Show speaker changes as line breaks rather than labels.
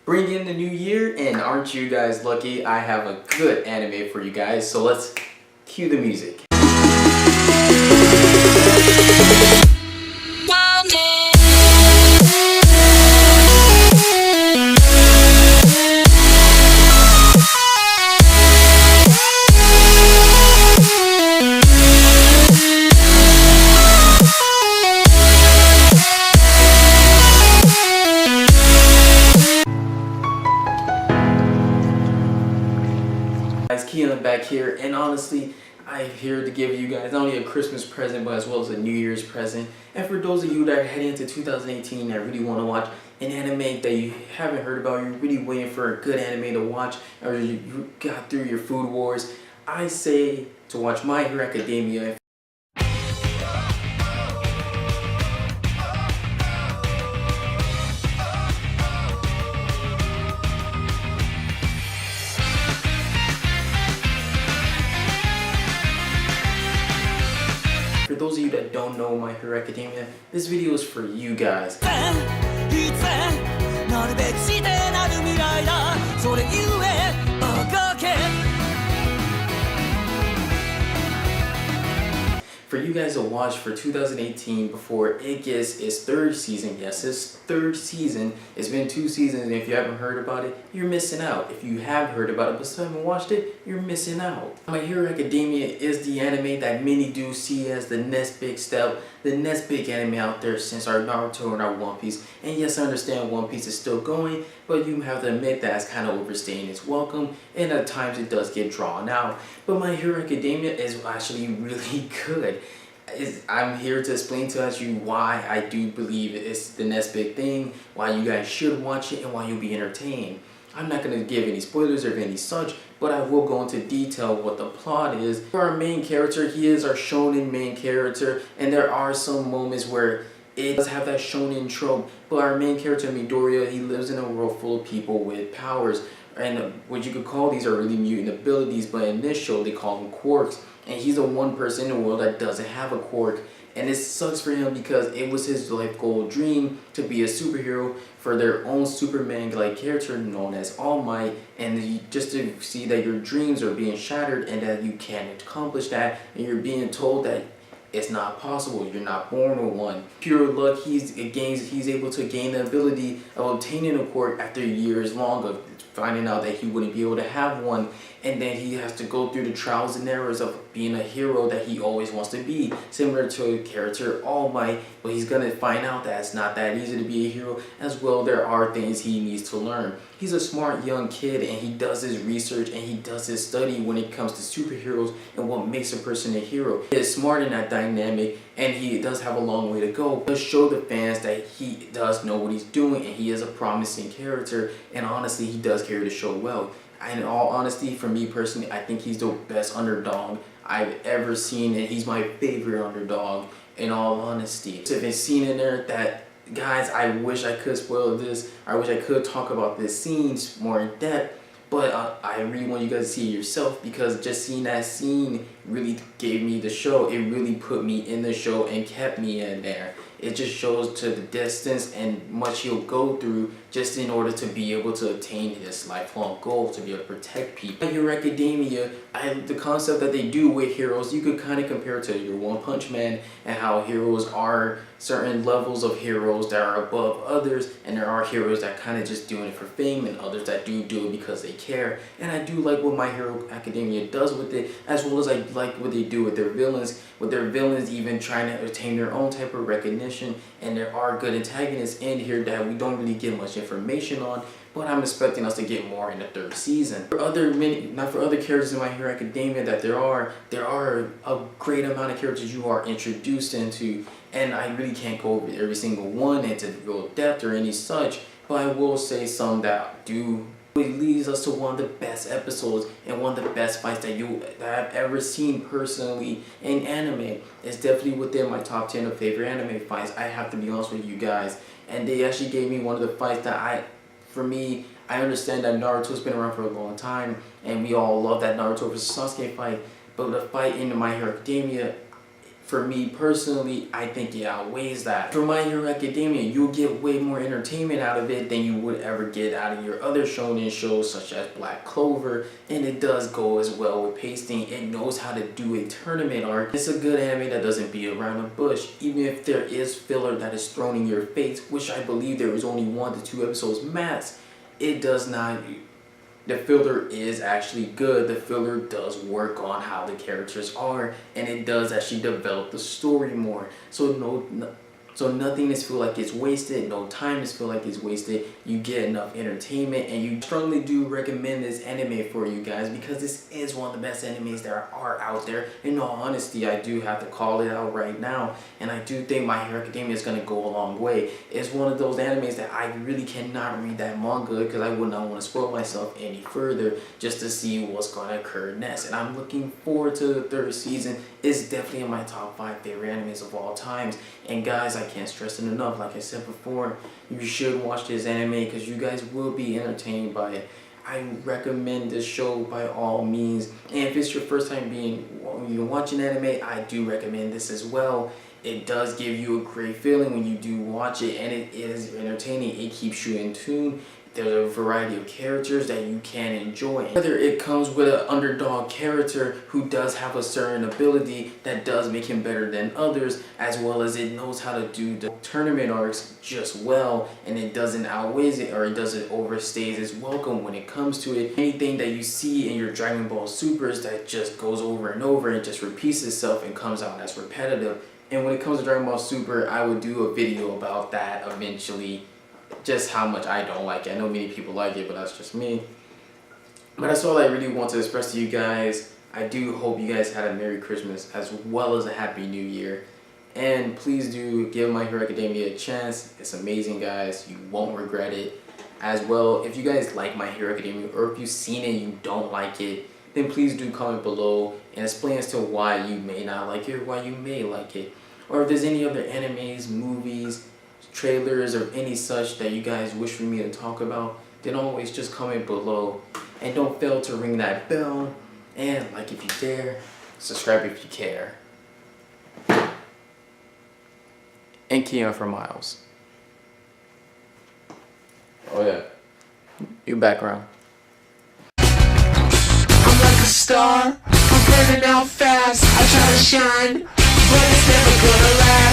bring in the new year, and aren't you guys lucky? I have a good anime for you guys, so let's cue the music. Guys, Keelan back here, and honestly, I'm here to give you guys not only a Christmas present, but as well as a New Year's present. And for those of you that are heading into 2018 that really want to watch an anime that you haven't heard about, you're really waiting for a good anime to watch, or you got through your Food Wars, I say to watch My Hero Academia. For those of you that don't know My Hero Academia, this video is for you guys. For you guys to watch for 2018 before it gets its third season. Yes, its third season. It's been 2 seasons, and if you haven't heard about it, you're missing out. If you have heard about it but still haven't watched it, you're missing out. My Hero Academia is the anime that many do see as the next big step, the next big anime out there since our Naruto and our One Piece. And yes, I understand One Piece is still going, but you have to admit that it's kind of overstaying its welcome, and at times it does get drawn out. But My Hero Academia is actually really good. I'm here to explain to you why I do believe it's the next big thing, why you guys should watch it, and why you'll be entertained. I'm not going to give any spoilers or any such, but I will go into detail what the plot is. For our main character, he is our shonen main character, and there are some moments where it does have that shonen trope, but our main character, Midoriya, he lives in a world full of people with powers, and what you could call these are really mutant abilities, but in this show they call them quirks, and he's the one person in the world that doesn't have a quirk. And it sucks for him because it was his life goal dream to be a superhero for their own Superman-like character known as All Might, and just to see that your dreams are being shattered and that you can't accomplish that, and you're being told that it's not possible, you're not born with one. Pure luck, he's able to gain the ability of obtaining a quirk after years long of finding out that he wouldn't be able to have one, and then he has to go through the trials and errors of being a hero that he always wants to be, similar to a character All Might, but he's gonna find out that it's not that easy to be a hero as well. There are things he needs to learn. He's a smart young kid, and he does his research and he does his study when it comes to superheroes and what makes a person a hero. He is smart in that dynamic, and he does have a long way to go. But show the fans that he does know what he's doing, and he is a promising character, and honestly he does carry the show well. And in all honesty, for me personally, I think he's the best underdog I've ever seen, and he's my favorite underdog in all honesty. So if it's seen in there that, guys, I wish I could spoil this, I wish I could talk about this scene more in depth, but I really want you guys to see it yourself, because just seeing that scene really gave me the show. It really put me in the show and kept me in there. It just shows to the distance and much he'll go through just in order to be able to attain his lifelong goal, to be able to protect people. My Hero Academia, the concept that they do with heroes, you could kind of compare to your One Punch Man, and how heroes are certain levels of heroes that are above others, and there are heroes that kind of just doing it for fame, and others that do it because they care. And I do like what My Hero Academia does with it, as well as I like what they do with their villains, even trying to attain their own type of recognition. And there are good antagonists in here that we don't really get much information on, but I'm expecting us to get more in the third season. For other characters in My Hero Academia that there are a great amount of characters you are introduced into, and I really can't go over every single one into real depth or any such, but I will say some that do. It leads us to one of the best episodes and one of the best fights that I've ever seen personally in anime. It's definitely within my top 10 of favorite anime fights, I have to be honest with you guys. And they actually gave me one of the fights that for me, I understand that Naruto's been around for a long time, and we all love that Naruto vs Sasuke fight, but the fight in My Hero Academia, For me personally, I think it outweighs that. For My Hero Academia, you'll get way more entertainment out of it than you would ever get out of your other shonen shows such as Black Clover, and it does go as well with pacing. It knows how to do a tournament arc. It's a good anime that doesn't beat around the bush, even if there is filler that is thrown in your face, which I believe there is only 1 to 2 episodes max. It does not. The filler is actually good. The filler does work on how the characters are, and it does actually develop the story more. So nothing is feel like it's wasted. No time is feel like it's wasted. You get enough entertainment, and you strongly do recommend this anime for you guys because this is one of the best animes that are out there. In all honesty, I do have to call it out right now, and I do think My Hero Academia is going to go a long way. It's one of those animes that I really cannot read that manga because I would not want to spoil myself any further just to see what's going to occur next. And I'm looking forward to the 3rd season. It's definitely in my top 5 favorite animes of all times. And guys, I can't stress it enough. Like I said before, you should watch this anime because you guys will be entertained by it. I recommend this show by all means. And if it's your first time watching anime, I do recommend this as well. It does give you a great feeling when you do watch it, and it is entertaining. It keeps you in tune. There's a variety of characters that you can enjoy. Whether it comes with an underdog character who does have a certain ability that does make him better than others, as well as it knows how to do the tournament arcs just well, and it doesn't outweigh it or it doesn't overstay its welcome when it comes to it. Anything that you see in your Dragon Ball Supers that just goes over and over and just repeats itself and comes out as repetitive. And when it comes to Dragon Ball Super, I would do a video about that eventually. Just how much I don't like it. I know many people like it, but that's just me. But that's all I really want to express to you guys. I do hope you guys had a Merry Christmas as well as a Happy New Year. And please do give My Hero Academia a chance. It's amazing, guys. You won't regret it. As well, if you guys like My Hero Academia or if you've seen it and you don't like it, then please do comment below and explain as to why you may not like it or why you may like it. Or if there's any other animes, movies, trailers, or any such that you guys wish for me to talk about, then always just comment below. And don't fail to ring that bell, and like if you dare, subscribe if you care. And key on for Miles. Oh yeah. New background.
I'm like a star, I'm burning out fast. I try to shine, but it's never gonna last.